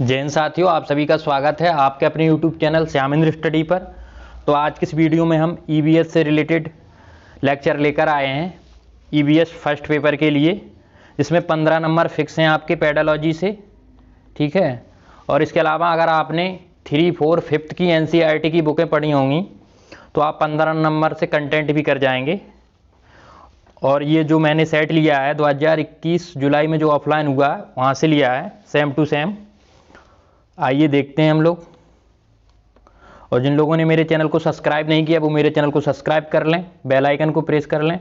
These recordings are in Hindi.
जैन साथियों, आप सभी का स्वागत है आपके अपने YouTube चैनल श्यामेंद्र स्टडी पर। तो आज की इस वीडियो में हम EVS से रिलेटेड लेक्चर लेकर आए हैं EVS फर्स्ट पेपर के लिए, जिसमें 15 नंबर फिक्स हैं आपके पेडोलॉजी से। ठीक है, और इसके अलावा अगर आपने 3, 4, 5th की NCERT की बुकें पढ़ी होंगी तो आप 15 नंबर से कंटेंट भी कर जाएंगे। और ये जो मैंने सेट लिया है 2021 जुलाई में जो ऑफलाइन हुआ है वहाँ से लिया है, सेम टू सेम। आइए देखते हैं हम लोग। और जिन लोगों ने मेरे चैनल को सब्सक्राइब नहीं किया वो मेरे चैनल को सब्सक्राइब कर लें, बेल आइकन को प्रेस कर लें।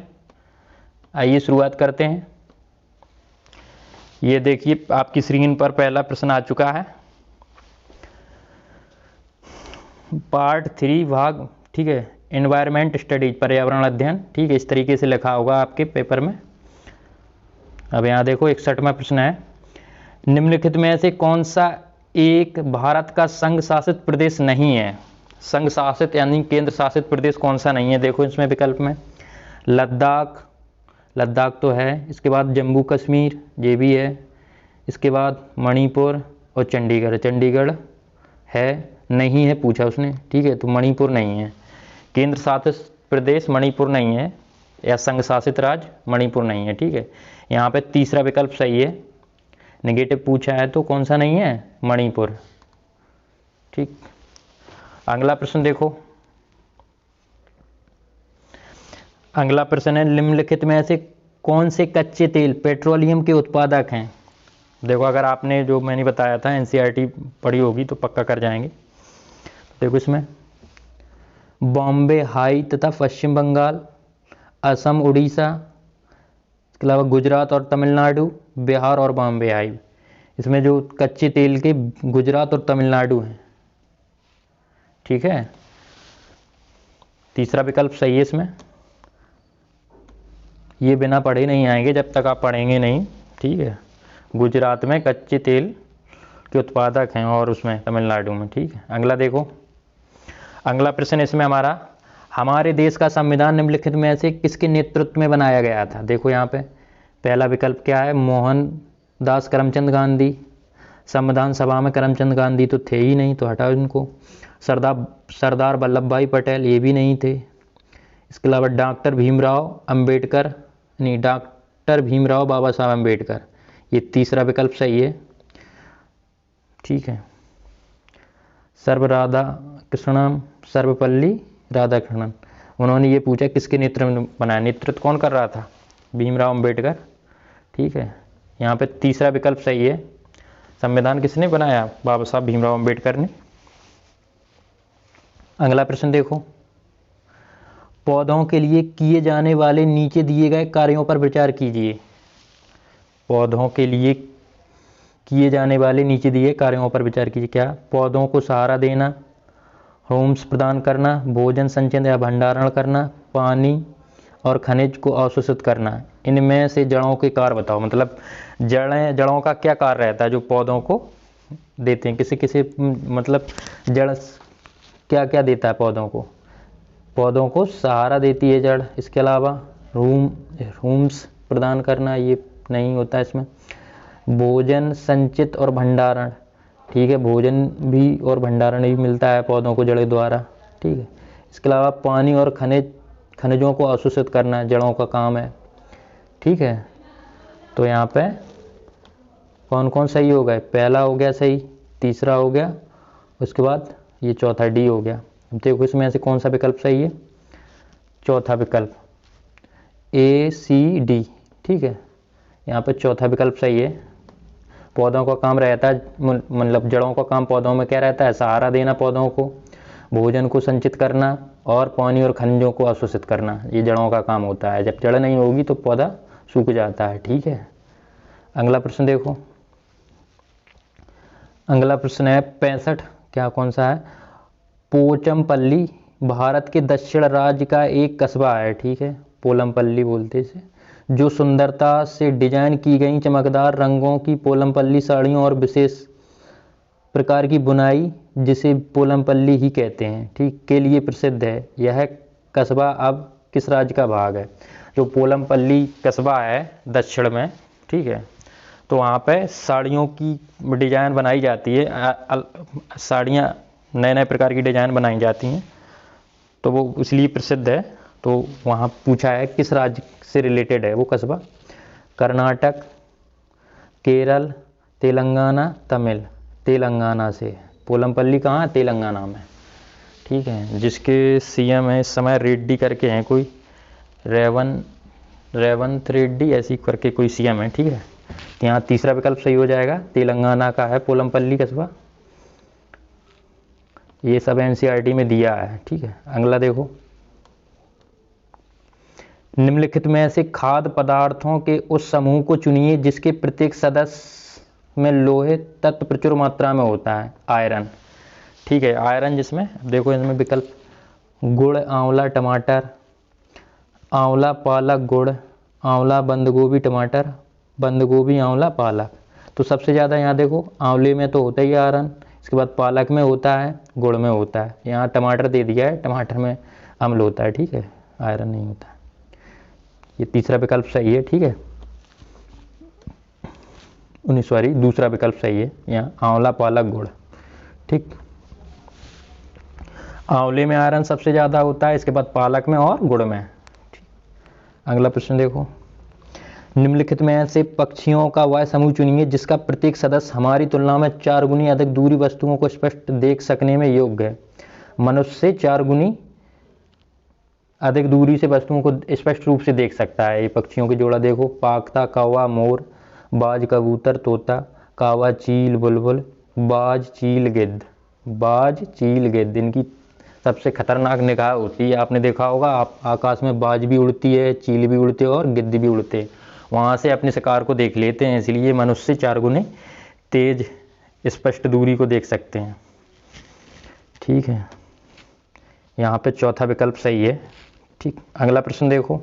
आइए शुरुआत करते हैं। ये देखिए आपकी स्क्रीन पर पहला प्रश्न आ चुका है, पार्ट 3 भाग, ठीक है, एनवायरनमेंट स्टडीज, पर्यावरण अध्ययन। ठीक है, इस तरीके से लिखा होगा आपके पेपर में। अब यहाँ देखो 61वां प्रश्न है, निम्नलिखित में से कौन सा एक भारत का संघ शासित प्रदेश नहीं है। संघ शासित यानी केंद्र शासित प्रदेश कौन सा नहीं है। देखो इसमें विकल्प में लद्दाख, लद्दाख तो है, इसके बाद जम्मू कश्मीर, ये भी है, इसके बाद मणिपुर और चंडीगढ़, चंडीगढ़ है नहीं है पूछा उसने। ठीक है, तो मणिपुर नहीं है, केंद्र शासित प्रदेश मणिपुर नहीं है, या संघ शासित राज्य मणिपुर नहीं है। ठीक है, यहाँ पे तीसरा विकल्प सही है, नेगेटिव पूछा है तो कौन सा नहीं है, मणिपुर। ठीक, अगला प्रश्न देखो। अगला प्रश्न है, निम्नलिखित में से कौन से कच्चे तेल पेट्रोलियम के उत्पादक हैं। देखो अगर आपने जो मैंने बताया था NCERT पढ़ी होगी तो पक्का कर जाएंगे। देखो इसमें बॉम्बे हाई तथा पश्चिम बंगाल, असम, उड़ीसा, इसके अलावा गुजरात और तमिलनाडु, बिहार और बॉम्बे हाई। इसमें जो कच्चे तेल के गुजरात और तमिलनाडु हैं। ठीक है, तीसरा विकल्प सही है इसमें। ये बिना पढ़े नहीं आएंगे जब तक आप पढ़ेंगे नहीं। ठीक है, गुजरात में कच्चे तेल के उत्पादक हैं और उसमें तमिलनाडु में। ठीक है, अगला देखो। अगला प्रश्न इसमें हमारे देश का संविधान निम्नलिखित में से किसके नेतृत्व में बनाया गया था। देखो यहाँ पे पहला विकल्प क्या है, मोहनदास करमचंद गांधी। संविधान सभा में करमचंद गांधी तो थे ही नहीं, तो हटाओ इनको। सरदार वल्लभ भाई पटेल, ये भी नहीं थे। इसके अलावा डॉक्टर भीमराव अंबेडकर, नहीं, डॉक्टर भीमराव बाबा साहब अंबेडकर, ये तीसरा विकल्प सही है। ठीक है, सर्वपल्ली राधाकृष्णन, उन्होंने ये पूछा किसके नेतृत्व में बनाया, नेतृत्व कौन कर रहा था, भीमराव अंबेडकर। ठीक है, यहाँ पे तीसरा विकल्प सही है, संविधान किसने बनाया, बाबा साहब भीमराव अंबेडकर ने। अगला प्रश्न देखो, पौधों के लिए किए जाने वाले नीचे दिए गए कार्यों पर विचार कीजिए। पौधों के लिए किए जाने वाले नीचे दिए कार्यों पर विचार कीजिए। क्या, पौधों को सहारा देना, होम्स प्रदान करना, भोजन संचयन या भंडारण करना, पानी और खनिज को अवशोषित करना। इनमें से जड़ों के कार्य बताओ। मतलब जड़ों का क्या कार्य रहता है जो पौधों को देते हैं, किसी मतलब जड़ क्या क्या देता है पौधों को। पौधों को सहारा देती है जड़, इसके अलावा होम्स प्रदान करना ये नहीं होता इसमें। भोजन संचित और भंडारण, ठीक है, भोजन भी और भंडारण भी मिलता है पौधों को जड़ों द्वारा। ठीक है, इसके अलावा पानी और खनिजों को अवशोषित करना जड़ों का काम है। ठीक है, तो यहाँ पे कौन कौन सही हो गए, पहला हो गया सही, तीसरा हो गया, उसके बाद ये चौथा डी हो गया। अब देखो इसमें से कौन सा विकल्प सही है, चौथा विकल्प ACD। ठीक है, यहाँ पे चौथा विकल्प सही है। पौधों का काम रहता है, मतलब जड़ों का काम पौधों में क्या रहता है, सहारा देना पौधों को, भोजन को संचित करना और पानी और खनिजों को अवशोषित करना, ये जड़ों का काम होता है। जब जड़ नहीं होगी तो पौधा सूख जाता है। ठीक है, अगला प्रश्न देखो। अगला प्रश्न है 65, क्या कौन सा है, पोचमपल्ली भारत के दक्षिण राज्य का एक कस्बा है। ठीक है, पोलमपल्ली बोलते इसे, जो सुंदरता से डिजाइन की गई चमकदार रंगों की पोलमपल्ली साड़ियों और विशेष प्रकार की बुनाई, जिसे पोलमपल्ली ही कहते हैं, ठीक, के लिए प्रसिद्ध है। यह कस्बा अब किस राज्य का भाग है। जो पोलमपल्ली कस्बा है दक्षिण में, ठीक है, तो वहाँ पे साड़ियों की डिज़ाइन बनाई जाती है, साड़ियाँ नए नए प्रकार की डिज़ाइन बनाई जाती हैं, तो वो इसलिए प्रसिद्ध है। तो वहाँ पूछा है किस राज्य से रिलेटेड है वो कस्बा। कर्नाटक, केरल, तेलंगाना, तमिल। तेलंगाना से। पोलमपल्ली कहाँ है? तेलंगाना में। ठीक है, जिसके सीएम है इस समय रेड्डी करके हैं कोई, रेवंत रेड्डी ऐसी करके कोई सीएम है। ठीक है, तो यहाँ तीसरा विकल्प सही हो जाएगा, तेलंगाना का है पोलमपल्ली कस्बा। ये सब एनसीईआरटी में दिया है। ठीक है, अगला देखो, निम्नलिखित में से खाद्य पदार्थों के उस समूह को चुनिए जिसके प्रत्येक सदस्य में लोहे तत्व प्रचुर मात्रा में होता है। आयरन। ठीक है, आयरन जिसमें देखो, इसमें विकल्प गुड़, आंवला, टमाटर। आंवला, पालक, गुड़। आंवला, बंद गोभी, टमाटर। बंद गोभी, आंवला, पालक। तो सबसे ज़्यादा यहाँ देखो आंवले में तो होता ही आयरन, इसके बाद पालक में होता है, गुड़ में होता है। यहाँ टमाटर दे दिया है, टमाटर में अम्ल होता है। ठीक है, आयरन नहीं होता है। ये तीसरा विकल्प सही है। ठीक है, दूसरा विकल्प सही है। यहाँ आंवला, पालक, गुड़। ठीक, आंवले में आयरन सबसे ज़्यादा होता है, इसके बाद पालक में और गुड़ में। ठीक, अगला प्रश्न देखो, निम्नलिखित में से पक्षियों का वह समूह चुनिए जिसका प्रत्येक सदस्य हमारी तुलना में 4 गुनी अधिक दूरी वस्तुओं को स्पष्ट देख सकने में योग्य है। मनुष्य से 4 गुनी अधिक दूरी से वस्तुओं को स्पष्ट रूप से देख सकता है। ये पक्षियों की जोड़ा देखो, पाकता, कौवा, मोर। बाज, कबूतर, तोता। कौवा, चील, बुलबुल। बाज, चील, गिद्ध। बाज, चील, गिद्ध इनकी सबसे खतरनाक निगाह होती है। आपने देखा होगा, आप आकाश में बाज भी उड़ती है, चील भी उड़ते हैं और गिद्ध भी उड़ते हैं, वहाँ से अपने शिकार को देख लेते हैं, इसलिए मनुष्य से 4 गुने तेज स्पष्ट दूरी को देख सकते हैं। ठीक है, यहाँ पे चौथा विकल्प सही है। ठीक, अगला प्रश्न देखो,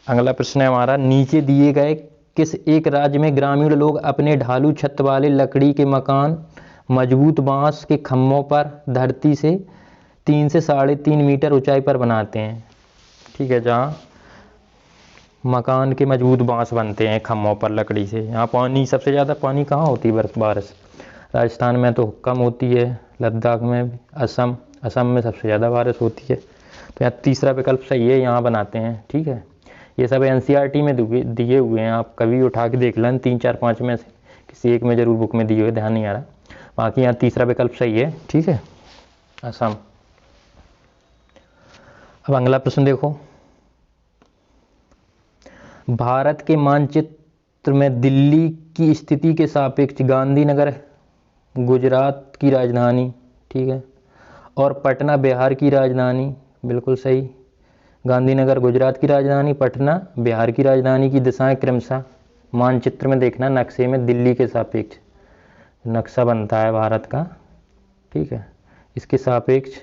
अगला प्रश्न है हमारा, नीचे दिए गए किस एक राज्य में ग्रामीण लोग अपने ढालू छत वाले लकड़ी के मकान मजबूत बांस के खम्भों पर धरती से 3 से 3.5 मीटर ऊंचाई पर बनाते हैं। ठीक है, जहाँ मकान के मजबूत बांस बनते हैं खम्भों पर लकड़ी से। यहाँ पानी सबसे ज़्यादा पानी कहाँ होती है? बारिश। राजस्थान में तो कम होती है, लद्दाख में भी, असम में सबसे ज़्यादा बारिश होती है। तो यहाँ तीसरा विकल्प सही है, यहाँ बनाते हैं। ठीक है, ये सब एनसीईआरटी में दिए हुए हैं, आप कभी उठा के देख लें, 3, 4, 5 में से किसी एक में ज़रूर बुक में दिए हुए, ध्यान नहीं आ रहा। बाकी यहाँ तीसरा विकल्प सही है। ठीक है, असम। अब अगला प्रश्न देखो, भारत के मानचित्र में दिल्ली की स्थिति के सापेक्ष गांधीनगर गुजरात की राजधानी, ठीक है, और पटना बिहार की राजधानी, बिल्कुल सही। गांधीनगर गुजरात की राजधानी, पटना बिहार की राजधानी की दिशाएं क्रमशः मानचित्र में देखना, नक्शे में दिल्ली के सापेक्ष नक्शा बनता है भारत का। ठीक है, इसके सापेक्ष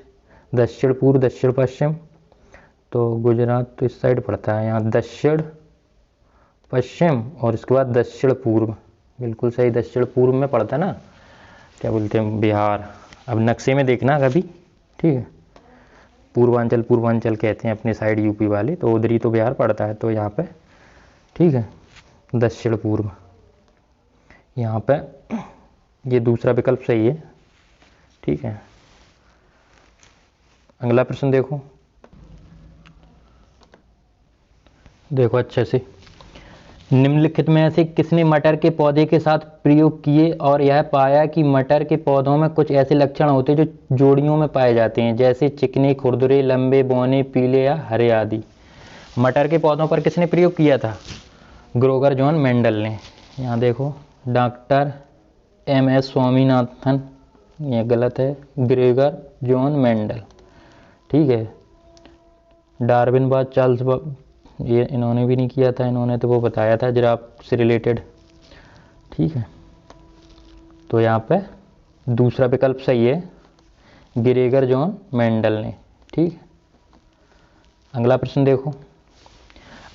दक्षिण पूर्व, दक्षिण पश्चिम, तो गुजरात तो इस साइड पड़ता है, यहाँ दक्षिण पश्चिम और इसके बाद दक्षिण पूर्व, बिल्कुल सही, दक्षिण पूर्व में पड़ता है ना, क्या बोलते हैं, बिहार। अब नक्शे में देखना कभी। ठीक है, पूर्वांचल कहते हैं अपने साइड यूपी वाले, तो उधर ही तो बिहार पड़ता है, तो यहाँ पे ठीक है दक्षिण पूर्व, यहाँ पे ये दूसरा विकल्प सही है। ठीक है, अगला प्रश्न देखो अच्छे से, निम्नलिखित में से किसने मटर के पौधे के साथ प्रयोग किए और यह पाया कि मटर के पौधों में कुछ ऐसे लक्षण होते हैं जो जोड़ियों में पाए जाते हैं, जैसे चिकने, खुरदुरे, लंबे, बौने, पीले या हरे आदि। मटर के पौधों पर किसने प्रयोग किया था? ग्रोगर जॉन मेंडल ने। यहाँ देखो, डॉक्टर MS स्वामीनाथन, ये गलत है, ग्रेगर जॉन मेंडल। ठीक है, डार्विनवाद चार्ल्स, ये इन्होंने भी नहीं किया था, इन्होंने तो वो बताया था जिराफ से रिलेटेड। ठीक है, तो यहाँ पे दूसरा विकल्प सही है, ग्रेगर जॉन मेंडल ने। ठीक, अगला प्रश्न देखो,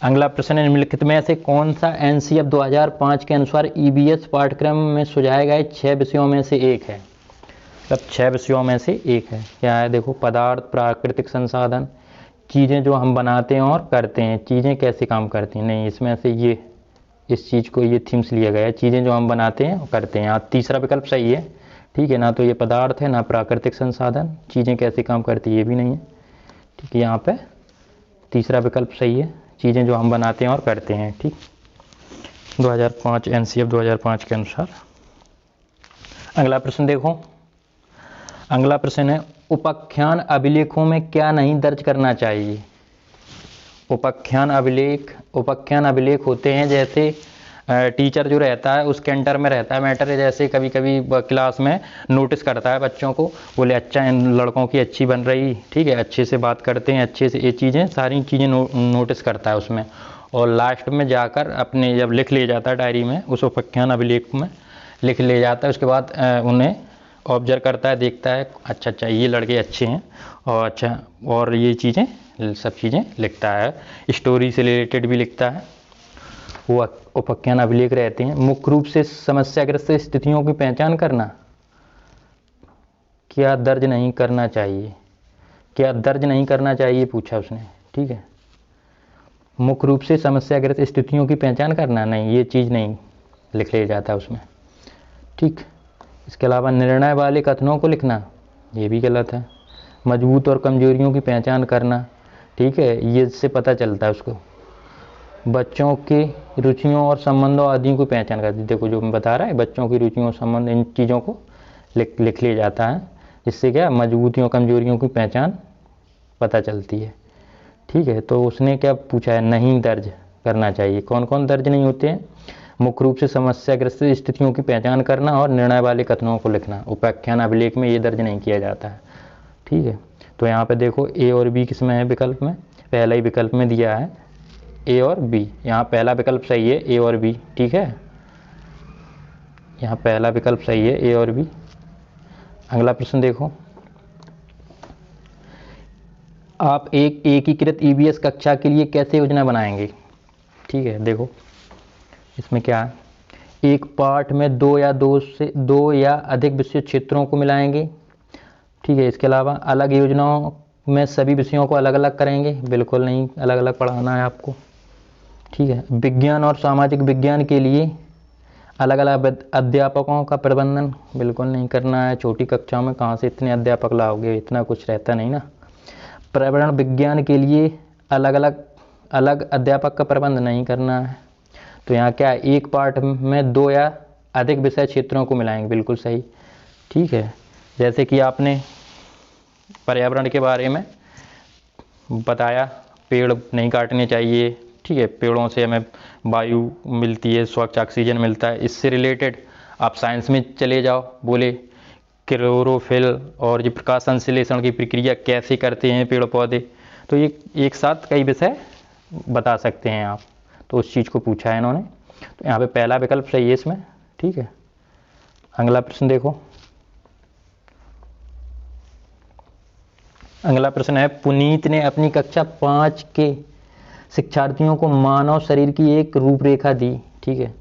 अगला प्रश्न है, निम्नलिखित में से कौन सा NCF 2005 के अनुसार EVS पाठ्यक्रम में सुझाए गए 6 विषयों में से एक है? मतलब 6 विषयों में से एक है। क्या है देखो, पदार्थ, प्राकृतिक संसाधन, चीज़ें जो हम बनाते हैं और करते हैं, चीज़ें कैसे काम करती हैं। नहीं, इसमें से इस चीज़ को, ये थीम्स लिया गया है, चीज़ें जो हम बनाते हैं करते हैं। यहाँ तीसरा विकल्प सही है, ठीक है, ना तो ये पदार्थ है ना प्राकृतिक संसाधन, चीज़ें कैसे काम करती है ये भी नहीं है, ठीक है। यहाँ पे तीसरा विकल्प सही है, चीज़ें जो हम बनाते हैं और करते हैं, ठीक। 2005 एनसीएफ 2005 के अनुसार। अगला प्रश्न देखो, अगला प्रश्न है उपाख्यान अभिलेखों में क्या नहीं दर्ज करना चाहिए। उपाख्यान अभिलेख होते हैं, जैसे टीचर जो रहता है उसके अंडर में रहता है मैटर, जैसे कभी कभी क्लास में नोटिस करता है बच्चों को, बोले अच्छा इन लड़कों की अच्छी बन रही, ठीक है, अच्छे से बात करते हैं, अच्छे से ये चीज़ें सारी चीज़ें नोटिस करता है उसमें, और लास्ट में जाकर अपने जब लिख ले जाता है डायरी में, उस उपाख्यान अभिलेख में लिख ले जाता है, उसके बाद उन्हें ऑब्जर्व करता है, देखता है अच्छा ये लड़के अच्छे हैं, और अच्छा और ये चीज़ें सब चीज़ें लिखता है, स्टोरी से रिलेटेड भी लिखता है, वो उपाख्यान अभिलेख रहते हैं। मुख्य रूप से समस्याग्रस्त स्थितियों की पहचान करना, क्या दर्ज नहीं करना चाहिए, क्या दर्ज नहीं करना चाहिए पूछा उसने, ठीक है। मुख्य रूप से समस्याग्रस्त स्थितियों की पहचान करना, नहीं ये चीज़ नहीं लिख लिया जाता उसमें, ठीक। इसके अलावा निर्णय वाले कथनों को लिखना, ये भी गलत है। मजबूत और कमजोरियों की पहचान करना, ठीक है, ये इससे पता चलता है उसको। बच्चों की रुचियों और संबंधों आदि को पहचान करती, देखो जो मैं बता रहा है, बच्चों की रुचियों और संबंध, इन चीज़ों को लिख लिया जाता है, जिससे क्या मजबूतियों कमजोरियों की पहचान पता चलती है, ठीक है। तो उसने क्या पूछा है, नहीं दर्ज करना चाहिए। कौन कौन दर्ज नहीं होते हैं, मुख्य रूप से समस्याग्रस्त स्थितियों की पहचान करना और निर्णय वाले कथनों को लिखना, उपाख्यान अभिलेख में ये दर्ज नहीं किया जाता है, ठीक है। तो यहाँ पे देखो ए और बी किस में है विकल्प में, पहला ही विकल्प में दिया है ए और बी, यहाँ पहला विकल्प सही है ए और बी, ठीक है, यहाँ पहला विकल्प सही है ए और बी। अगला प्रश्न देखो, आप एक एकीकृत ईवीएस कक्षा के लिए कैसे योजना बनाएंगे, ठीक है। देखो इसमें क्या है, एक पाठ में दो या अधिक विषय क्षेत्रों को मिलाएंगे, ठीक है। इसके अलावा अलग योजनाओं में सभी विषयों को अलग अलग करेंगे, बिल्कुल नहीं, अलग अलग पढ़ाना है आपको, ठीक है। विज्ञान और सामाजिक विज्ञान के लिए अलग अलग अध्यापकों का प्रबंधन, बिल्कुल नहीं करना है, छोटी कक्षा में कहाँ से इतने अध्यापक लाओगे, इतना कुछ रहता नहीं ना। पर्यावरण विज्ञान के लिए अलग अध्यापक का प्रबंध नहीं करना है। तो यहाँ क्या है, एक पाठ में दो या अधिक विषय क्षेत्रों को मिलाएंगे, बिल्कुल सही, ठीक है। जैसे कि आपने पर्यावरण के बारे में बताया, पेड़ नहीं काटने चाहिए, ठीक है, पेड़ों से हमें वायु मिलती है, स्वच्छ ऑक्सीजन मिलता है, इससे रिलेटेड आप साइंस में चले जाओ, बोले क्लोरोफिल और ये प्रकाश संश्लेषण की प्रक्रिया कैसे करते हैं पेड़ पौधे, तो ये एक साथ कई विषय बता सकते हैं आप, तो उस चीज़ को पूछा है इन्होंने। तो यहाँ पे पहला विकल्प सही है इसमें, ठीक है। अगला प्रश्न देखो, अगला प्रश्न है पुनीत ने अपनी कक्षा 5 के शिक्षार्थियों को मानव शरीर की एक रूपरेखा दी, ठीक है,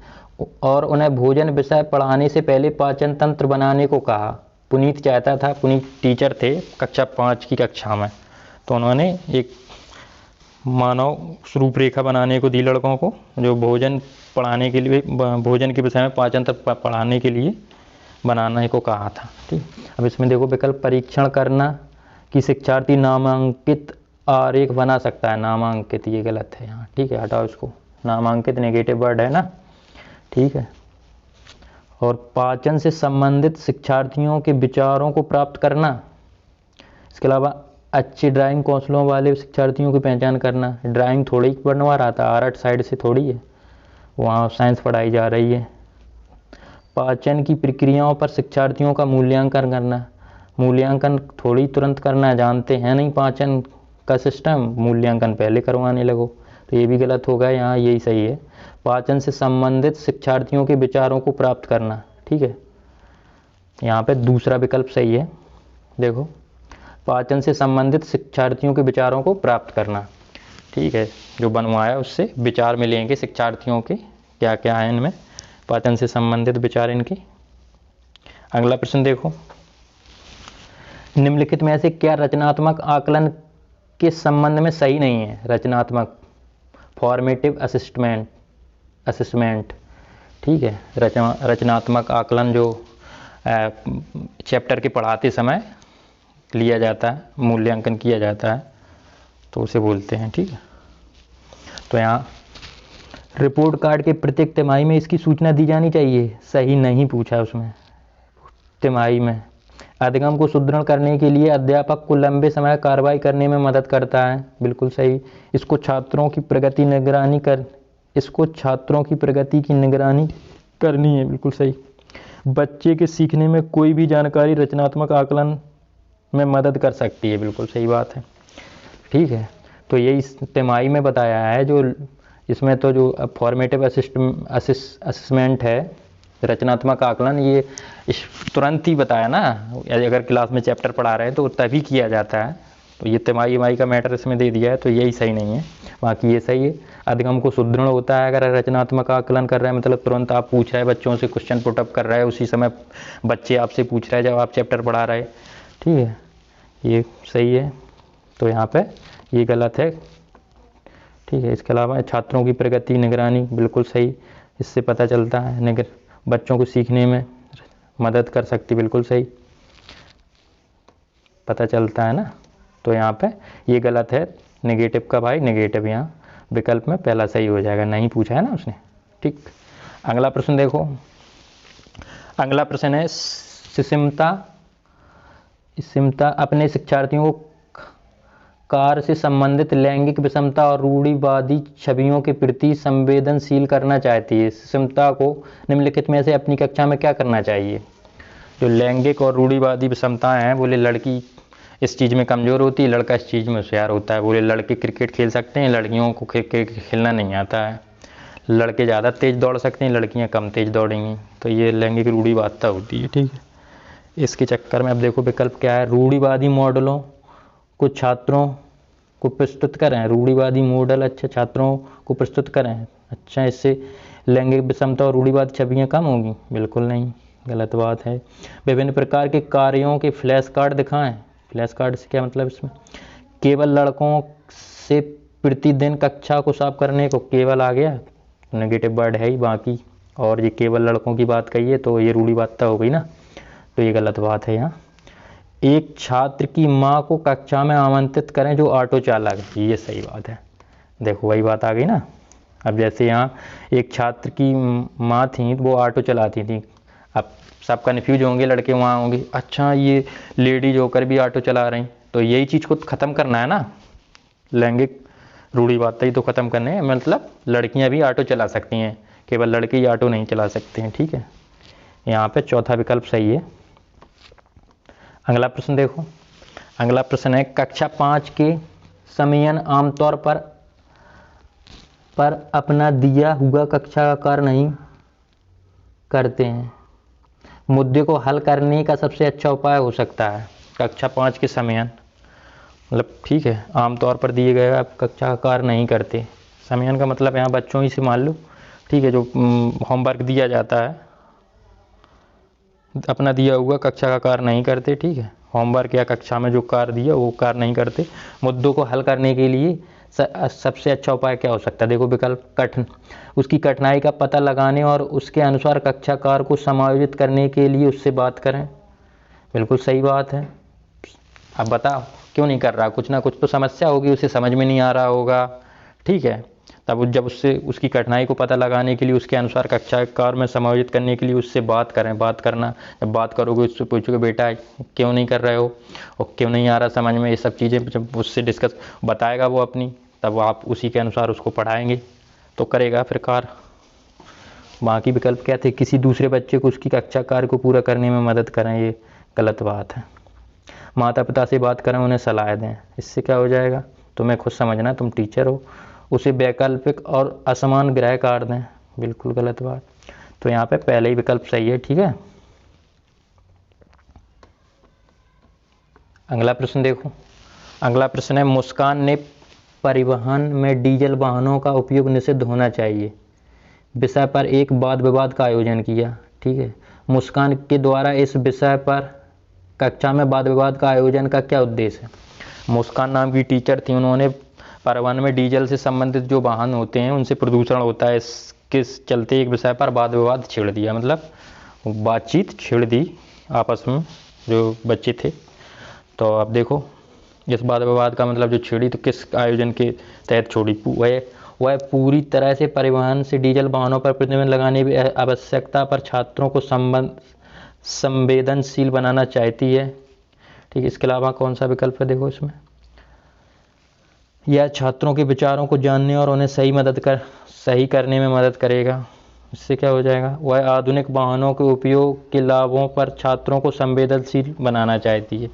और उन्हें भोजन विषय पढ़ाने से पहले पाचन तंत्र बनाने को कहा। पुनीत चाहता था, पुनीत टीचर थे कक्षा 5 की कक्षा में, तो उन्होंने एक मानव रूपरेखा बनाने को दी लड़कों को, जो भोजन पढ़ाने के लिए, भोजन के विषय में पाचन तंत्र पढ़ाने के लिए बनाने को कहा था, ठीक। अब इसमें देखो विकल्प, परीक्षण करना कि शिक्षार्थी नामांकित आरेख बना सकता है, नामांकित ये गलत है यहाँ, ठीक है, हटाओ इसको, नामांकित नेगेटिव वर्ड है ना, ठीक है। और पाचन से संबंधित शिक्षार्थियों के विचारों को प्राप्त करना, इसके अलावा अच्छे ड्राइंग कौशलों वाले शिक्षार्थियों की पहचान करना, ड्राइंग थोड़ी बनवा रहा था, आर्ट साइड से थोड़ी है, वहाँ साइंस पढ़ाई जा रही है। पाचन की प्रक्रियाओं पर शिक्षार्थियों का मूल्यांकन करना, मूल्यांकन थोड़ी तुरंत करना, जानते हैं नहीं पाचन का सिस्टम, मूल्यांकन पहले करवाने लगो, तो ये भी गलत होगा, यहाँ यही सही है। पाचन से संबंधित शिक्षार्थियों के विचारों को प्राप्त करना, ठीक है, यहाँ पे दूसरा विकल्प सही है। देखो पाचन से संबंधित शिक्षार्थियों के विचारों को प्राप्त करना, ठीक है, जो बनवाया उससे विचार मिलेंगे शिक्षार्थियों के, क्या क्या है इनमें, पाचन से संबंधित विचार इनके। अगला प्रश्न देखो, निम्नलिखित में से क्या रचनात्मक आकलन के संबंध में सही नहीं है। रचनात्मक, फॉर्मेटिव असिस्टमेंट, असेसमेंट, ठीक है, रचनात्मक आकलन जो चैप्टर के पढ़ाते समय लिया जाता है, मूल्यांकन किया जाता है, तो उसे बोलते हैं, ठीक है। तो यहाँ रिपोर्ट कार्ड के प्रत्येक तिमाही में इसकी सूचना दी जानी चाहिए, सही नहीं पूछा उसमें। तिमाही में अधिगम को सुदृढ़ करने के लिए अध्यापक को लंबे समय कार्रवाई करने में मदद करता है, बिल्कुल सही। इसको छात्रों की प्रगति की निगरानी करनी है, बिल्कुल सही। बच्चे के सीखने में कोई भी जानकारी रचनात्मक आकलन में मदद कर सकती है, बिल्कुल सही बात है, ठीक है। तो ये इस तिमाही में बताया है, जो इसमें तो जो फॉर्मेटिव असेसमेंट है, रचनात्मक आकलन, ये तुरंत ही बताया ना, अगर क्लास में चैप्टर पढ़ा रहे हैं तो तभी किया जाता है। तो ये तिमाही का मैटर इसमें दे दिया है, तो यही सही नहीं है, बाकी ये सही है। अधिगम को सुदृढ़ होता है अगर रचनात्मक आकलन कर रहे हैं, मतलब तुरंत आप पूछ रहे हैं, बच्चों से क्वेश्चन पुटअप कर रहे हैं, उसी समय बच्चे आपसे पूछ रहे हैं जब आप चैप्टर पढ़ा रहे हैं, ठीक है, ये सही है। तो यहाँ पे ये गलत है, ठीक है। इसके अलावा छात्रों की प्रगति निगरानी, बिल्कुल सही, इससे पता चलता है बच्चों को सीखने में मदद कर सकती, बिल्कुल सही, पता चलता है ना। तो यहाँ पे ये गलत है, नेगेटिव का भाई नेगेटिव यहाँ विकल्प में पहला सही हो जाएगा, नहीं पूछा है ना उसने, ठीक। अगला प्रश्न देखो, अगला प्रश्न है सिमता अपने शिक्षार्थियों को कार्य से संबंधित लैंगिक विषमता और रूढ़िवादी छवियों के प्रति संवेदनशील करना चाहती है। सिमता को निम्नलिखित में से अपनी कक्षा में क्या करना चाहिए? जो लैंगिक और रूढ़िवादी विषमताएं हैं, बोले लड़की इस चीज़ में कमज़ोर होती है, लड़का इस चीज़ में होशियार होता है। बोले लड़के क्रिकेट खेल सकते हैं, लड़कियों को क्रिकेट खेलना नहीं आता है। लड़के ज़्यादा तेज़ दौड़ सकते हैं, लड़कियां कम तेज़ दौड़ेंगी। तो ये लैंगिक रूढ़िवादिता होती है, ठीक है। इसके चक्कर में अब देखो विकल्प क्या है, रूढ़िवादी मॉडलों को छात्रों को प्रस्तुत करें। रूढ़िवादी मॉडल अच्छा छात्रों को प्रस्तुत करें, अच्छा, इससे लैंगिक विषमता और रूढ़िवादी छवियाँ कम होंगी, बिल्कुल नहीं, गलत बात है। विभिन्न प्रकार के कार्यों के फ्लैश कार्ड दिखाएं। फ्लैश कार्ड से क्या मतलब, इसमें केवल लड़कों से प्रतिदिन कक्षा को साफ करने को, केवल आ गया, नेगेटिव वर्ड है ही, बाकी और ये केवल लड़कों की बात कही है, तो ये रूढ़िवादिता हो गई ना, तो ये गलत बात है। यहाँ एक छात्र की माँ को कक्षा में आमंत्रित करें जो ऑटो चालक है, ये सही बात है। देखो वही बात आ गई ना। अब जैसे यहाँ एक छात्र की माँ थी, वो ऑटो चलाती थी, अब सब कन्फ्यूज होंगे, लड़के वहाँ होंगे, अच्छा ये लेडीज होकर भी ऑटो चला रही, तो यही चीज़ को ख़त्म करना है ना, लैंगिक रूढ़िवादिता ही तो ख़त्म करने हैं, मतलब लड़कियाँ भी ऑटो चला सकती हैं, केवल लड़के ही ऑटो नहीं चला सकते हैं, ठीक है। यहाँ पे चौथा विकल्प सही है। अगला प्रश्न देखो, अगला प्रश्न है कक्षा 5 के समयन आमतौर पर अपना दिया हुआ कक्षा का कार्य नहीं करते हैं। मुद्दे को हल करने का सबसे अच्छा उपाय हो सकता है कक्षा 5 के समयन, मतलब ठीक है, आमतौर पर दिए गए आप कक्षा का कार्य नहीं करते। समयन का मतलब यहाँ बच्चों ही से मान लो, ठीक है, जो होमवर्क दिया जाता है, अपना दिया हुआ कक्षा का कार्य नहीं करते, ठीक है, होमवर्क या कक्षा में जो कार्य दिया वो कार्य नहीं करते। मुद्दों को हल करने के लिए सबसे अच्छा उपाय क्या हो सकता है? देखो विकल्प उसकी कठिनाई का पता लगाने और उसके अनुसार कक्षा कार्य को समायोजित करने के लिए उससे बात करें, बिल्कुल सही बात है। अब बताओ क्यों नहीं कर रहा, कुछ ना कुछ तो समस्या होगी, उसे समझ में नहीं आ रहा होगा, ठीक है, तब जब उससे उसकी कठिनाई को पता लगाने के लिए उसके अनुसार कक्षा कार्य में समायोजित करने के लिए उससे बात करें। बात करना, जब बात करोगे उससे पूछोगे बेटा क्यों नहीं कर रहे हो और क्यों नहीं आ रहा समझ में, ये सब चीज़ें जब उससे डिस्कस बताएगा वो अपनी, तब आप उसी के अनुसार उसको पढ़ाएंगे तो करेगा फिर कार्य। बाकी विकल्प क्या थे, किसी दूसरे बच्चे को उसकी कक्षा कार्य को पूरा करने में मदद करें, ये गलत बात है। माता पिता से बात करें, उन्हें सलाह दें, इससे क्या हो जाएगा, तुम्हें खुद समझना, तुम टीचर हो। उसे वैकल्पिक और असमान गृह कार्य दें, बिल्कुल गलत बात। तो यहाँ पे पहले ही विकल्प सही है, ठीक है। अगला प्रश्न देखो, अगला प्रश्न है मुस्कान ने परिवहन में डीजल वाहनों का उपयोग निषिद्ध होना चाहिए विषय पर एक वाद विवाद का आयोजन किया, ठीक है। मुस्कान के द्वारा इस विषय पर कक्षा में वाद विवाद का आयोजन का क्या उद्देश्य है? मुस्कान नाम की टीचर थी, उन्होंने परिवहन में डीजल से संबंधित जो वाहन होते हैं उनसे प्रदूषण होता है, किस चलते एक विषय पर वाद विवाद छेड़ दिया, मतलब बातचीत छेड़ दी आपस में जो बच्चे थे। तो अब देखो इस वाद विवाद का मतलब जो छेड़ी तो किस आयोजन के तहत छोड़ी, वह पूरी तरह से परिवहन से डीजल वाहनों पर प्रतिबंध लगाने की आवश्यकता पर छात्रों को संवेदनशील बनाना चाहती है। ठीक है, इसके अलावा कौन सा विकल्प है देखो इसमें, यह छात्रों के विचारों को जानने और उन्हें सही करने में मदद करेगा। इससे क्या हो जाएगा, वह आधुनिक वाहनों के उपयोग के लाभों पर छात्रों को संवेदनशील बनाना चाहती है।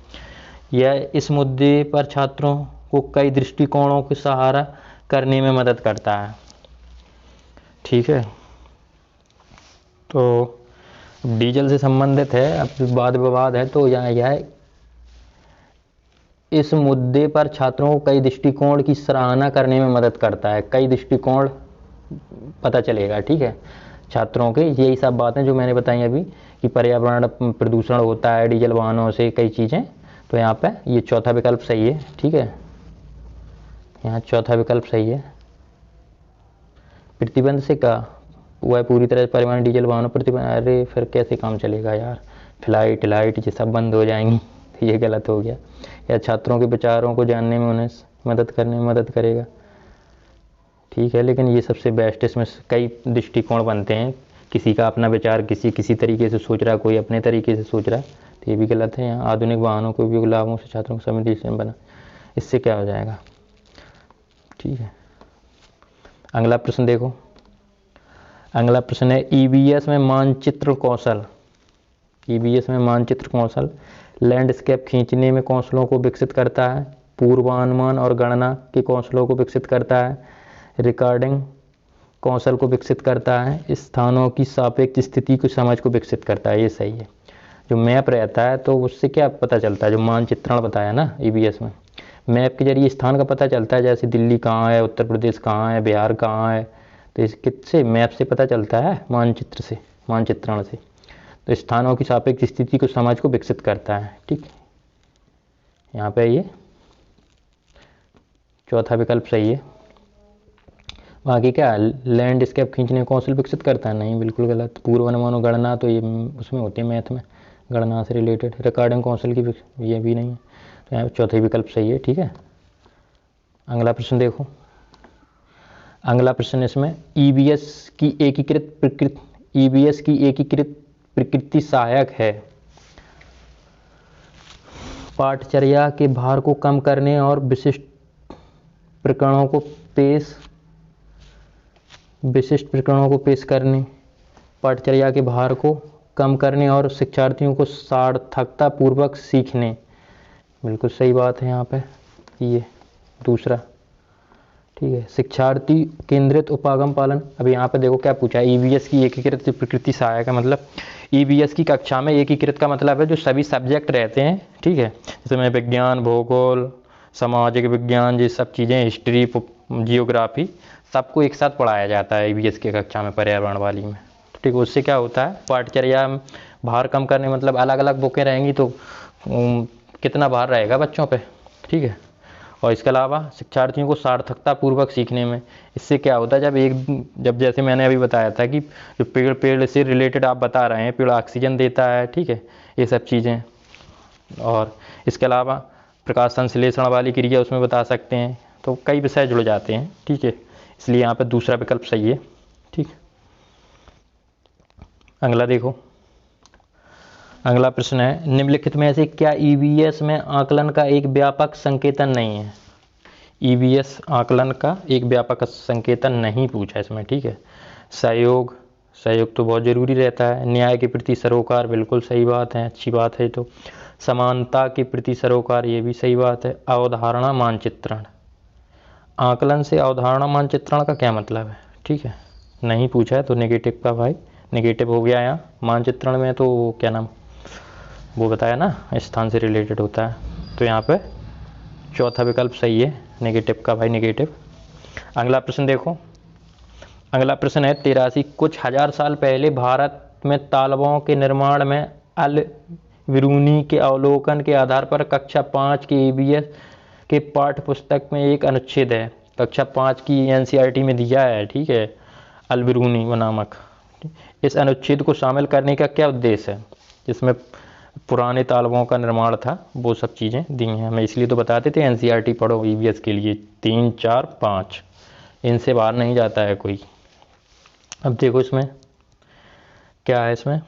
यह इस मुद्दे पर छात्रों को कई दृष्टिकोणों को सहारा करने में मदद करता है। ठीक है, तो डीजल से संबंधित है, अब वाद विवाद है तो यह इस मुद्दे पर छात्रों को कई दृष्टिकोण की सराहना करने में मदद करता है। कई दृष्टिकोण पता चलेगा। ठीक है, छात्रों के यही सब बातें जो मैंने बताई अभी कि पर्यावरण प्रदूषण होता है डीजल वाहनों से, कई चीज़ें, तो यहाँ पे ये चौथा विकल्प सही है। ठीक है, यहाँ चौथा विकल्प सही है। प्रतिबंध से का वह पूरी तरह परिवहन डीजल वाहनों प्रतिबंध, अरे फिर कैसे काम चलेगा यार, फ्लाइट लाइट ये सब बंद हो जाएंगी, तो ये गलत हो गया। या छात्रों के विचारों को जानने में उन्हें मदद करने में मदद करेगा। ठीक है, लेकिन ये सबसे बेस्ट, इसमें कई दृष्टिकोण बनते हैं, किसी का अपना विचार, किसी तरीके से सोच रहा, कोई अपने तरीके से सोच रहा, तो ये भी गलत है। यहाँ आधुनिक वाहनों के उपयोग लाभों से छात्रों को संवेदनशील बना, इससे क्या हो जाएगा। ठीक है, अगला प्रश्न देखो, अगला प्रश्न है ईवीएस में मानचित्र कौशल। ईवीएस में मानचित्र कौशल लैंडस्केप खींचने में कौशलों को विकसित करता है, पूर्वानुमान और गणना के कौशलों को विकसित करता है, रिकॉर्डिंग कौशल को विकसित करता है, स्थानों की सापेक्ष स्थिति की समझ को विकसित करता है। ये सही है। जो मैप रहता है तो उससे क्या पता चलता है, जो मानचित्रण बताया ना ईवीएस में, मैप के जरिए स्थान का पता चलता है, जैसे दिल्ली कहाँ है, उत्तर प्रदेश कहाँ है, बिहार कहाँ है, तो इस किससे, मैप से पता चलता है, मानचित्र से, मानचित्रण से। तो स्थानों की सापेक्ष स्थिति को समझ को विकसित करता है। ठीक, यहाँ पे ये चौथा विकल्प सही है। बाकी क्या, लैंडस्केप खींचने कौशल विकसित करता है, नहीं, बिल्कुल गलत। पूर्वानुमान गणना तो ये उसमें होती है मैथ में, गणना से रिलेटेड। रिकॉर्डिंग कौशल की ये भी नहीं है, तो यहाँ चौथा विकल्प सही है। ठीक है, अगला प्रश्न देखो, अगला प्रश्न इसमें ईवीएस की एकीकृत प्रकृति सहायक है, पाठचर्या के भार को कम करने और विशिष्ट प्रकरणों को पेश करने, पाठचर्या के भार को कम करने और शिक्षार्थियों को सार्थकता पूर्वक सीखने, बिल्कुल सही बात है यहाँ पे, ये दूसरा। ठीक है, शिक्षार्थी केंद्रित उपागम पालन। अब यहाँ पे देखो क्या पूछा है, ईवीएस की एकीकृत प्रकृति सहायक है, मतलब ईवीएस की कक्षा में एकीकृत का मतलब है जो सभी सब्जेक्ट रहते हैं। ठीक है, जैसे मैं विज्ञान, भूगोल, सामाजिक विज्ञान, ये सब चीज़ें, हिस्ट्री, जियोग्राफी, सबको एक साथ पढ़ाया जाता है ईवीएस की कक्षा में, पर्यावरण वाली में। ठीक है, उससे क्या होता है, पाठचर्या भार कम करने, मतलब अलग अलग बुकें रहेंगी तो कितना भार रहेगा बच्चों पे। ठीक है, और इसके अलावा शिक्षार्थियों को सार्थकता पूर्वक सीखने में, इससे क्या होता है, जब जैसे मैंने अभी बताया था कि जो पेड़ से रिलेटेड आप बता रहे हैं, पेड़ ऑक्सीजन देता है। ठीक है, ये सब चीज़ें, और इसके अलावा प्रकाश संश्लेषण वाली क्रिया उसमें बता सकते हैं, तो कई विषय जुड़ जाते हैं। ठीक है, इसलिए यहाँ पर दूसरा विकल्प सही है। ठीक, अगला देखो, अगला प्रश्न है निम्नलिखित में से क्या ईवीएस में आकलन का एक व्यापक संकेतन नहीं है। ईवीएस आकलन का एक व्यापक संकेतन नहीं पूछा इसमें। ठीक है, सहयोग तो बहुत ज़रूरी रहता है। न्याय के प्रति सरोकार, बिल्कुल सही बात है, अच्छी बात है। तो समानता के प्रति सरोकार, ये भी सही बात है। अवधारणा मानचित्रण, आकलन से अवधारणा मानचित्रण का क्या मतलब है। ठीक है, नहीं पूछा है तो नेगेटिव का भाई नेगेटिव हो गया। यहाँ मानचित्रण में तो क्या नाम वो बताया ना, स्थान से रिलेटेड होता है, तो यहाँ पे चौथा विकल्प सही है, नेगेटिव का भाई नेगेटिव। अगला प्रश्न देखो, अगला प्रश्न है 83 कुछ हजार साल पहले भारत में तालाबों के निर्माण में अल बिरूनी के अवलोकन के आधार पर कक्षा 5 के ईवीएस के पाठ्य पुस्तक में एक अनुच्छेद है, कक्षा 5 की एनसीईआरटी में दिया है। ठीक है, अल-बिरूनी नामक। इस अनुच्छेद को शामिल करने का क्या उद्देश्य है? जिसमें पुराने तालबों का निर्माण था, वो सब चीज़ें दी हैं हमें, इसलिए तो बताते थे एनसीईआरटी पढ़ो ईवीएस के लिए 3, 4, 5, इनसे बाहर नहीं जाता है कोई। अब देखो इसमें क्या है इसमें,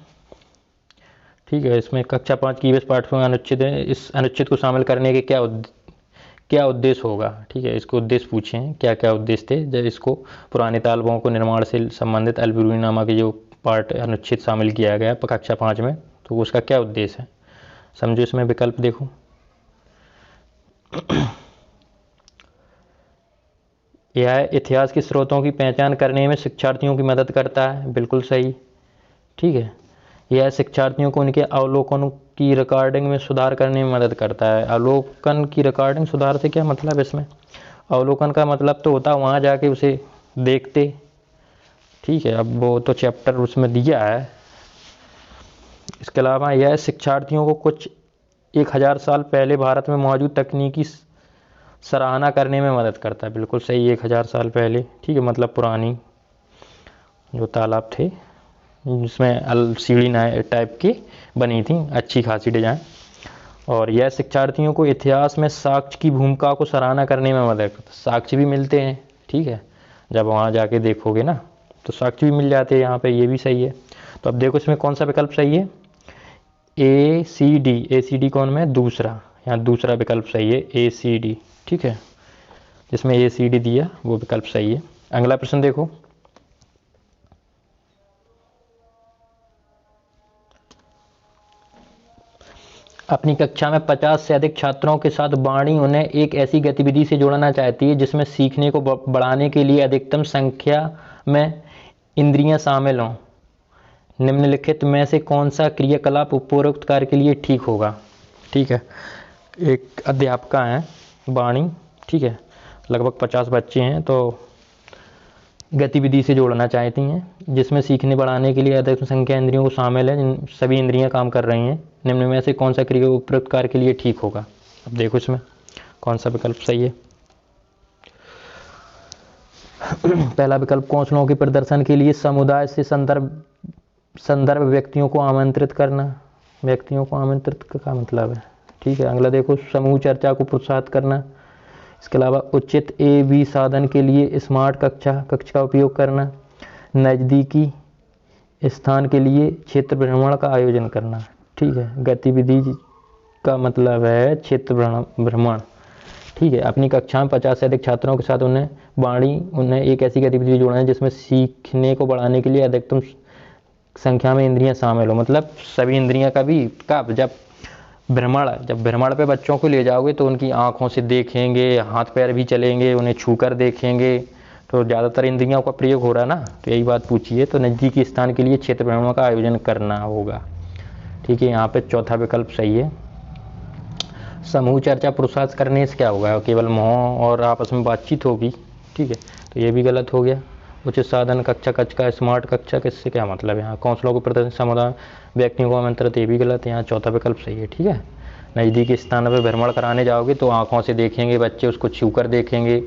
ठीक है, इसमें कक्षा 5 की ईवीएस पाठ्यक्रम अनुच्छेद है। इस अनुच्छेद को शामिल करने के क्या उद्देश्य होगा, ठीक है, इसको उद्देश्य पूछे हैं, क्या क्या उद्देश्य थे जब इसको पुराने तालबों को निर्माण से संबंधित अल-बिरूनी नामक जो पार्ट अनुच्छेद शामिल किया गया कक्षा 5 में, तो उसका क्या उद्देश्य है, समझो। इसमें विकल्प देखो, यह इतिहास के स्रोतों की पहचान करने में शिक्षार्थियों की मदद करता है, बिल्कुल सही, ठीक है। यह शिक्षार्थियों को उनके अवलोकनों की रिकॉर्डिंग में सुधार करने में मदद करता है। अवलोकन की रिकॉर्डिंग सुधार से क्या मतलब है इसमें? अवलोकन का मतलब तो होता है वहाँ जाके उसे देखते, ठीक है, अब वो तो चैप्टर उसमें दिया है। इसके अलावा यह शिक्षार्थियों को कुछ 1000 साल पहले भारत में मौजूद तकनीकी सराहना करने में मदद करता है, बिल्कुल सही, 1000 साल पहले, ठीक है, मतलब पुरानी जो तालाब थे जिसमें सीढ़ी टाइप की बनी थी, अच्छी खासी डिजाइन। और यह शिक्षार्थियों को इतिहास में साक्ष्य की भूमिका को सराहना करने में मदद करता है। साक्ष्य भी मिलते हैं, ठीक है, जब वहाँ जाके देखोगे ना तो साक्ष्य भी मिल जाते हैं यहाँ पे, ये भी सही है। तो अब देखो इसमें कौन सा विकल्प सही है? ACD कौन में? दूसरा, यहाँ दूसरा विकल्प सही है, ACD, ठीक है, जिसमें ACD दिया वो विकल्प सही है। अगला प्रश्न देखो, अपनी कक्षा में 50 से अधिक छात्रों के साथ वाणी उन्हें एक ऐसी गतिविधि से जोड़ना चाहती है जिसमें सीखने को बढ़ाने के लिए अधिकतम संख्या में इंद्रियां शामिल हों। निम्नलिखित में से कौन सा क्रियाकलाप उपरोक्त कार्य के लिए ठीक होगा? ठीक है, एक अध्यापिका हैं वाणी, ठीक है, लगभग 50 बच्चे हैं, तो गतिविधि से जोड़ना चाहती हैं जिसमें सीखने बढ़ाने के लिए अधिक संख्या इंद्रियों को शामिल है, जिन सभी इंद्रियां काम कर रही हैं। निम्न में से कौन सा क्रिया उपरोक्त कार्य के लिए ठीक होगा? अब देखो इसमें कौन सा विकल्प सही है। पहला विकल्प, कौशलों के प्रदर्शन के लिए समुदाय से संदर्भ व्यक्तियों को आमंत्रित करना। व्यक्तियों को आमंत्रित का मतलब है, ठीक है। अगला देखो, समूह चर्चा को प्रोत्साहित करना। इसके अलावा उचित AV साधन के लिए स्मार्ट कक्ष का उपयोग करना। नज़दीकी स्थान के लिए क्षेत्र भ्रमण का आयोजन करना, ठीक है। गतिविधि का मतलब है क्षेत्र भ्रमण, ठीक है। अपनी कक्षा में 50 से अधिक छात्रों के साथ उन्हें एक ऐसी गतिविधि जोड़ना है जिसमें सीखने को बढ़ाने के लिए अधिकतम संख्या में इंद्रियां शामिल हो, मतलब सभी इंद्रियां का भी जब भ्रमण पे बच्चों को ले जाओगे तो उनकी आंखों से देखेंगे, हाथ पैर भी चलेंगे, उन्हें छूकर देखेंगे, तो ज़्यादातर इंद्रियों का प्रयोग हो रहा है ना, तो यही बात पूछिए। तो नज़दीकी स्थान के लिए क्षेत्र भ्रमण का आयोजन करना होगा, ठीक है। यहाँ पे चौथा विकल्प सही है। समूह चर्चा प्रोत्साहित करने से क्या होगा? केवल मोह और आपस में बातचीत होगी, ठीक है, तो ये भी गलत हो गया। उचित साधन कक्ष का स्मार्ट कक्षा किससे क्या मतलब है? यहाँ कौशलों को प्रदर्शन समुदाय व्यक्तियों को आमंत्रित, ये भी गलत है, यहाँ चौथा विकल्प सही है, ठीक है। नज़दीकी स्थान पर भ्रमण कराने जाओगे तो आंखों से देखेंगे बच्चे, उसको छू कर देखेंगे,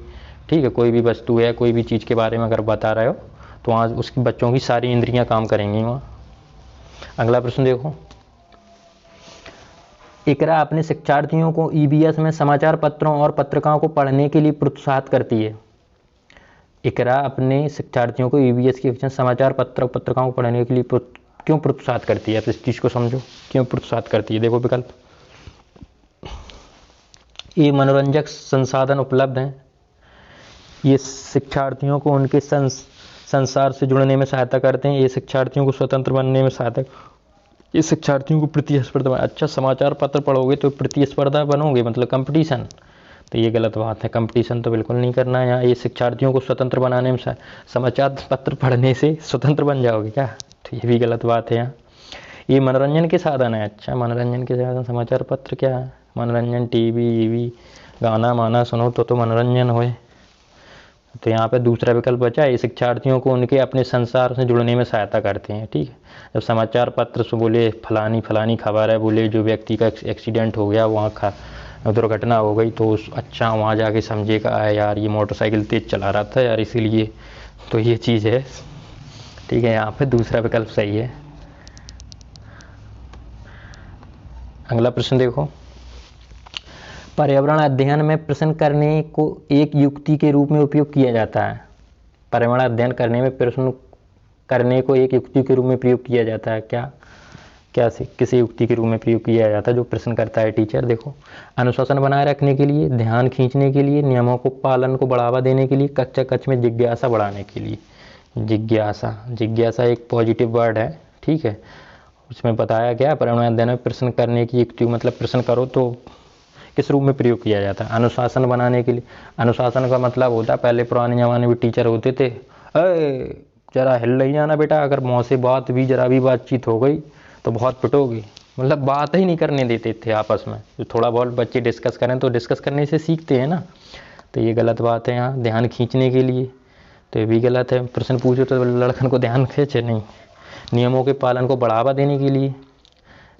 ठीक है। कोई भी वस्तु है, कोई भी चीज़ के बारे में अगर बता रहे हो तो वहाँ उसकी बच्चों की सारी इंद्रियाँ काम करेंगी वहाँ। अगला प्रश्न देखो, इकरा अपने शिक्षार्थियों को EVS में समाचार पत्रों और पत्रिकाओं को पढ़ने के लिए प्रोत्साहित करती है। इकरा अपने शिक्षार्थियों को EVS की समाचार पत्रिकाओं को पढ़ने के लिए क्यों प्रोत्साहित करती है? तो इस चीज़ को समझो, क्यों प्रोत्साहित करती है। देखो विकल्प, ये मनोरंजक संसाधन उपलब्ध हैं, ये शिक्षार्थियों को उनके संसार से जुड़ने में सहायता करते हैं, ये शिक्षार्थियों को स्वतंत्र बनने में सहायता, ये शिक्षार्थियों को प्रतिस्पर्धा, अच्छा समाचार पत्र पढ़ोगे तो प्रतिस्पर्धा बनोगे, मतलब कंपटीशन, तो ये गलत बात है, कंपटीशन तो बिल्कुल नहीं करना है यहाँ। ये शिक्षार्थियों को स्वतंत्र बनाने में, समाचार पत्र पढ़ने से स्वतंत्र बन जाओगे क्या? तो ये भी गलत बात है यहाँ। ये मनोरंजन के साधन है, अच्छा मनोरंजन के साधन, समाचार पत्र क्या है? मनोरंजन TV गाना माना सुनो तो मनोरंजन होए, तो यहाँ पे दूसरा विकल्प बचा है, शिक्षार्थियों को उनके अपने संसार से जुड़ने में सहायता करते हैं, ठीक है। जब समाचार पत्र से बोले फलानी खबर है, बोले जो व्यक्ति का एक्सीडेंट हो गया, वहाँ दुर्घटना हो गई, तो अच्छा वहाँ जाके समझेगा यार ये मोटरसाइकिल तेज़ चला रहा था यार, इसीलिए, तो ये चीज़ है, ठीक है, यहाँ पे दूसरा विकल्प सही है। अगला प्रश्न देखो, पर्यावरण अध्ययन में प्रश्न करने को एक युक्ति के रूप में उपयोग किया जाता है। पर्यावरण अध्ययन करने में प्रश्न करने को एक युक्ति के रूप में प्रयोग किया जाता है। क्या क्या से किसी युक्ति के रूप में प्रयोग किया जाता है जो प्रश्न करता है टीचर? देखो, अनुशासन बनाए रखने के लिए, ध्यान खींचने के लिए, नियमों को पालन को बढ़ावा देने के लिए, कक्षा कक्ष में जिज्ञासा बढ़ाने के लिए। जिज्ञासा, जिज्ञासा एक पॉजिटिव वर्ड है, ठीक है। उसमें बताया गया पर्यावरण अध्ययन में प्रश्न करने की युक्ति, मतलब प्रश्न करो तो किस रूप में प्रयोग किया जाता है? अनुशासन बनाने के लिए। अनुशासन का मतलब होता है, पहले पुराने ज़माने में टीचर होते थे, अरे जरा हिल नहीं जाना बेटा, अगर मुँह से बात भी जरा भी बातचीत हो गई तो बहुत पिटोगी, मतलब बात ही नहीं करने देते थे आपस में। तो थोड़ा बहुत बच्चे डिस्कस करें तो डिस्कस करने से सीखते हैं ना, तो ये गलत बात है। यहाँ ध्यान खींचने के लिए, तो ये भी गलत है। प्रश्न पूछो तो लड़कन को ध्यान खींचे नहीं। नियमों के पालन को बढ़ावा देने के लिए,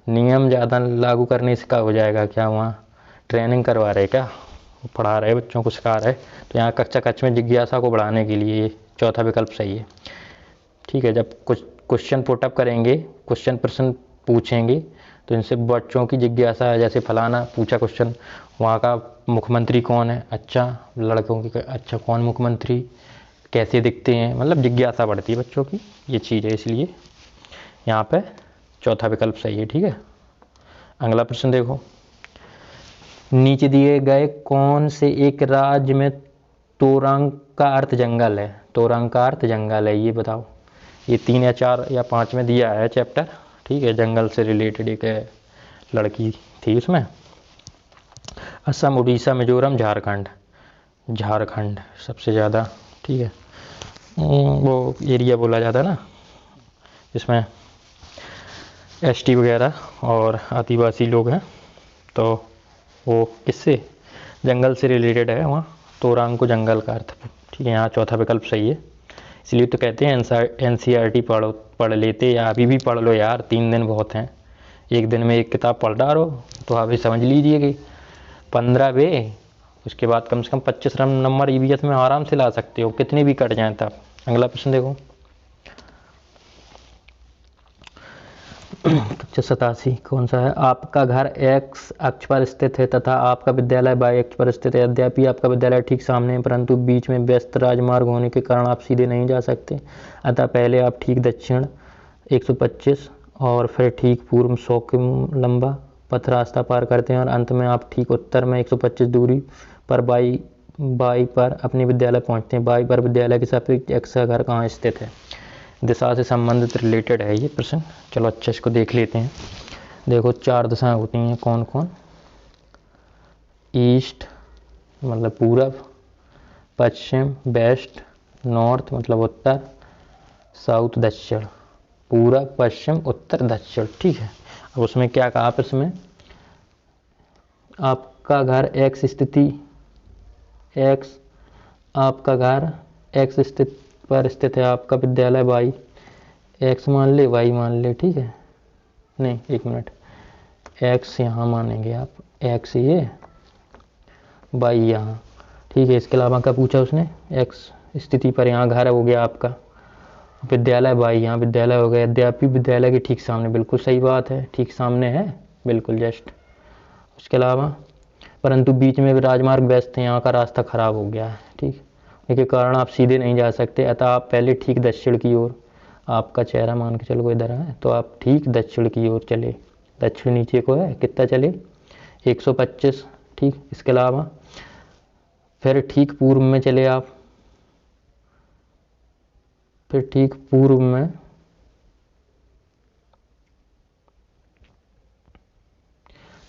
नियम ज़्यादा लागू करने से क्या हो जाएगा? क्या वहाँ ट्रेनिंग करवा रहे, क्या पढ़ा रहे, बच्चों को सिखा रहे? तो यहाँ कक्षा कक्ष में जिज्ञासा को बढ़ाने के लिए, ये चौथा विकल्प सही है, ठीक है। जब कुछ क्वेश्चन पुटअप करेंगे, क्वेश्चन प्रश्न पूछेंगे, तो इनसे बच्चों की जिज्ञासा, जैसे फलाना पूछा क्वेश्चन, वहाँ का मुख्यमंत्री कौन है? अच्छा, लड़कों की अच्छा कौन मुख्यमंत्री, कैसे दिखते हैं, मतलब जिज्ञासा बढ़ती है बच्चों की, ये चीज़ है, इसलिए यहाँ पे चौथा विकल्प सही है, ठीक है। अगला प्रश्न देखो, नीचे दिए गए कौन से एक राज्य में तोरंग का अर्थ जंगल है? तोरंग का अर्थ जंगल है, ये बताओ। ये 3 या 4 या 5 में दिया है चैप्टर, ठीक है। जंगल से रिलेटेड एक लड़की थी उसमें। असम, उड़ीसा, मिजोरम, झारखंड। झारखंड सबसे ज़्यादा, ठीक है, वो एरिया बोला जाता है ना, जिसमें एसटी वगैरह और आदिवासी लोग हैं, तो वो किससे, जंगल से रिलेटेड है वहाँ। तोरंग को जंगल का अर्थ, ठीक है। यहाँ चौथा विकल्प सही है। इसलिए तो कहते हैं NCERT पढ़ लेते, या अभी भी पढ़ लो यार, 3 दिन बहुत हैं। एक दिन में एक किताब पढ़ डालो तो अभी समझ लीजिए कि 15 बे, उसके बाद कम से कम 25 नंबर EVS में आराम से ला सकते हो, कितने भी कट जाएं तब। अगला प्रश्न देखो, कक्षा 87 कौन सा है? आपका घर X अक्ष पर स्थित है तथा आपका विद्यालय Y अक्ष पर स्थित है। यद्यपि आपका विद्यालय ठीक सामने है, परंतु बीच में व्यस्त राजमार्ग होने के कारण आप सीधे नहीं जा सकते। अतः पहले आप ठीक दक्षिण 125 और फिर ठीक पूर्व 100 किमी लंबा पथ रास्ता पार करते हैं, और अंत में आप ठीक उत्तर में 125 दूरी पर बाई पर अपने विद्यालय पहुंचते हैं। बाई पर विद्यालय के सापेक्ष X का घर कहाँ स्थित है? दिशा से संबंधित रिलेटेड है ये प्रश्न। चलो अच्छा, इसको देख लेते हैं। देखो 4 दिशाएं होती हैं, कौन कौन? ईस्ट मतलब पूरब, पश्चिम वेस्ट, नॉर्थ मतलब उत्तर, साउथ दक्षिण। पूरब, पश्चिम, उत्तर, दक्षिण, ठीक है। अब उसमें क्या कहा प्रश्न में? आपका घर X स्थिति X, आपका घर X स्थित पर स्थित है, आपका विद्यालय Y, X मान ले Y मान ले, ठीक है। नहीं, एक मिनट, X यहाँ मानेंगे आप, X ये, Y यहाँ, ठीक है। इसके अलावा क्या पूछा उसने? X स्थिति पर यहाँ घर हो गया आपका, विद्यालय Y यहाँ विद्यालय हो गया। यद्यपि विद्यालय के ठीक सामने, बिल्कुल सही बात है, ठीक सामने है, बिल्कुल जस्ट। उसके अलावा परंतु बीच में भी राजमार्ग व्यस्त है, यहाँ का रास्ता खराब हो गया है, ठीक, इसके कारण आप सीधे नहीं जा सकते। अतः आप पहले ठीक दक्षिण की ओर, आपका चेहरा मान के चलो इधर है, तो आप ठीक दक्षिण की ओर चले। दक्षिण नीचे को है, कितना चले? 125, ठीक। इसके अलावा फिर ठीक पूर्व में चले आप, फिर ठीक पूर्व में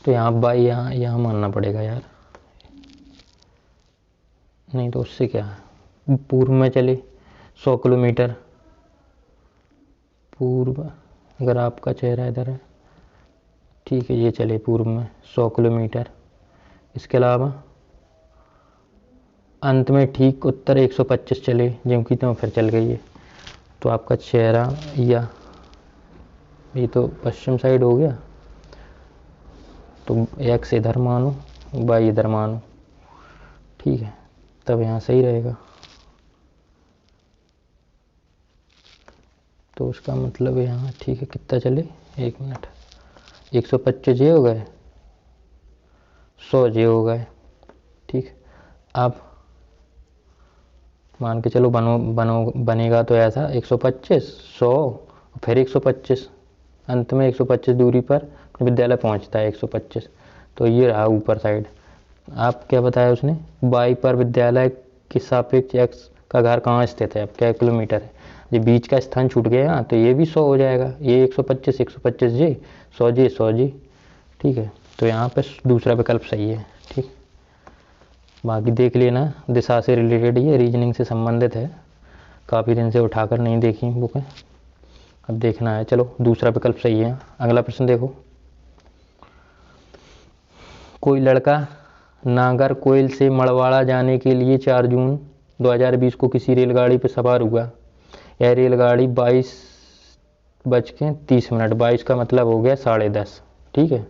तो यहाँ बाई यहाँ मानना पड़ेगा यार, नहीं तो उससे क्या है, पूर्व में चले 100 किलोमीटर पूर्व, अगर आपका चेहरा इधर है, ठीक है, ये चले पूर्व में 100 किलोमीटर। इसके अलावा अंत में ठीक उत्तर 125 चले, जिनकी तो फिर चल गई है, तो आपका चेहरा या ये तो पश्चिम साइड हो गया, तो X इधर मानो, Y इधर मानो, ठीक है, तब यहाँ सही रहेगा। तो उसका मतलब यहाँ ठीक है, कितना चले, 1 मिनट, 125 जे हो गए, 100 जे हो गए। ठीक, अब मान के चलो बनेगा तो ऐसा 125, 100, फिर 125, अंत में 125 दूरी पर विद्यालय पहुंचता है 125। तो ये रहा ऊपर साइड। आप क्या बताया उसने, y पर विद्यालय के सापेक्ष x का घर कहाँ स्थित है, अब क्या किलोमीटर है, ये बीच का स्थान छूट गया, तो ये भी 100 हो जाएगा, ये 125, 125 जे, 100 जे, 100 जे। ठीक है, तो यहाँ पे दूसरा विकल्प सही है। ठीक, बाकी देख लेना, दिशा से रिलेटेड, ये रीजनिंग से संबंधित है, काफ़ी दिन से उठाकर नहीं देखी बुकें, अब देखना है। चलो दूसरा विकल्प सही है। अगला प्रश्न देखो, कोई लड़का नागरकोइल से मड़वाड़ा जाने के लिए 4 जून 2020 को किसी रेलगाड़ी पर सवार हुआ। यह रेलगाड़ी 22:30, 22 का मतलब हो गया 10:30। ठीक है,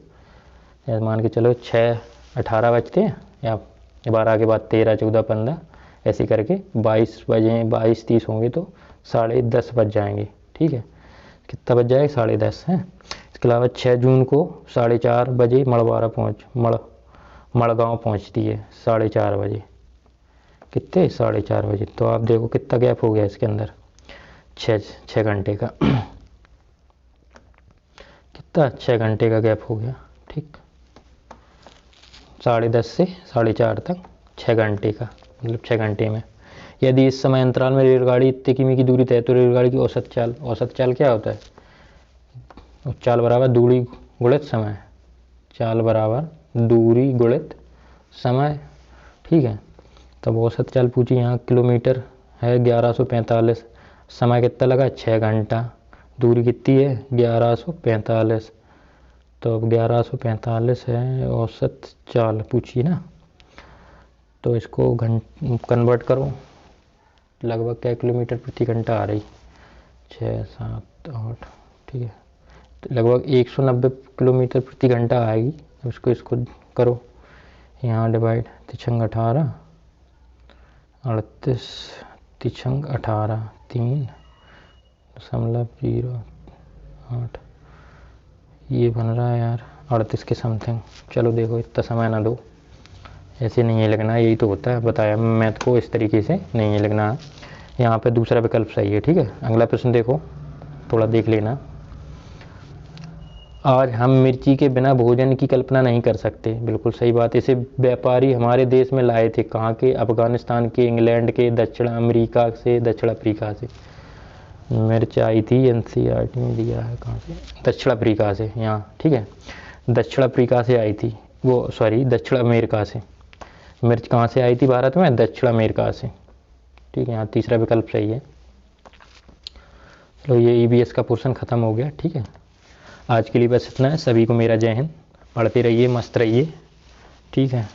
मान के चलो 6:18 बजते हैं, या 12 के बाद 13, 14, 15 ऐसे करके 22 बजे, 22:30 होंगे तो 10:30 बज जाएंगे। ठीक है, कितना बज जाएगा, 10:30 है। इसके अलावा 6 जून को 4:30 बजे मड़गांव पहुंचती है, 4:30 बजे, कितने, 4:30 बजे। तो आप देखो कितना गैप हो गया इसके अंदर, 6 घंटे का, कितना 6 घंटे का गैप हो गया। ठीक, 10:30 से 4:30 तक 6 घंटे का, मतलब 6 घंटे में। यदि इस समय अंतराल में रेलगाड़ी इतने किमी की दूरी तय, तो रेलगाड़ी की औसत चाल क्या होता है, चाल बराबर दूरी गुणित समय, चाल बराबर दूरी गुणित समय। ठीक है, तब औसत चाल पूछी, यहाँ किलोमीटर है 1145, समय कितना लगा, 6 घंटा, दूरी कितनी है 1145, तो अब 1145 है औसत चाल पूछी ना, तो इसको कन्वर्ट करो, लगभग क्या किलोमीटर प्रति घंटा आ रही, 6, 7, 8, ठीक है, तो लगभग 190 किलोमीटर प्रति घंटा आएगी। इसको करो, यहाँ डिवाइड, 3×18, 38, 3×18, 3.08, ये बन रहा है यार 38 के समथिंग। चलो देखो, इतना समय ना दो, ऐसे नहीं है लिखना, यही तो होता है, बताया मैथ को इस तरीके से नहीं है लिखना। यहाँ पे दूसरा विकल्प सही है। ठीक है, अगला प्रश्न देखो, थोड़ा देख लेना। आज हम मिर्ची के बिना भोजन की कल्पना नहीं कर सकते, बिल्कुल सही बात। इसे व्यापारी हमारे देश में लाए थे, कहाँ के, अफगानिस्तान के, इंग्लैंड के, दक्षिण अमेरिका से, दक्षिण अफ्रीका से। मिर्च आई थी NCERT में दिया है, कहाँ से, दक्षिण अफ्रीका से, यहाँ। ठीक है, दक्षिण अफ्रीका से आई थी, वो सॉरी दक्षिण अमेरिका से। मिर्च कहाँ से आई थी भारत में, दक्षिण अमेरिका से। ठीक है, यहाँ तीसरा विकल्प सही है। चलो ये EVS का पोर्शन ख़त्म हो गया। ठीक है, आज के लिए बस इतना है। सभी को मेरा जय हिंद, पढ़ते रहिए, मस्त रहिए। ठीक है।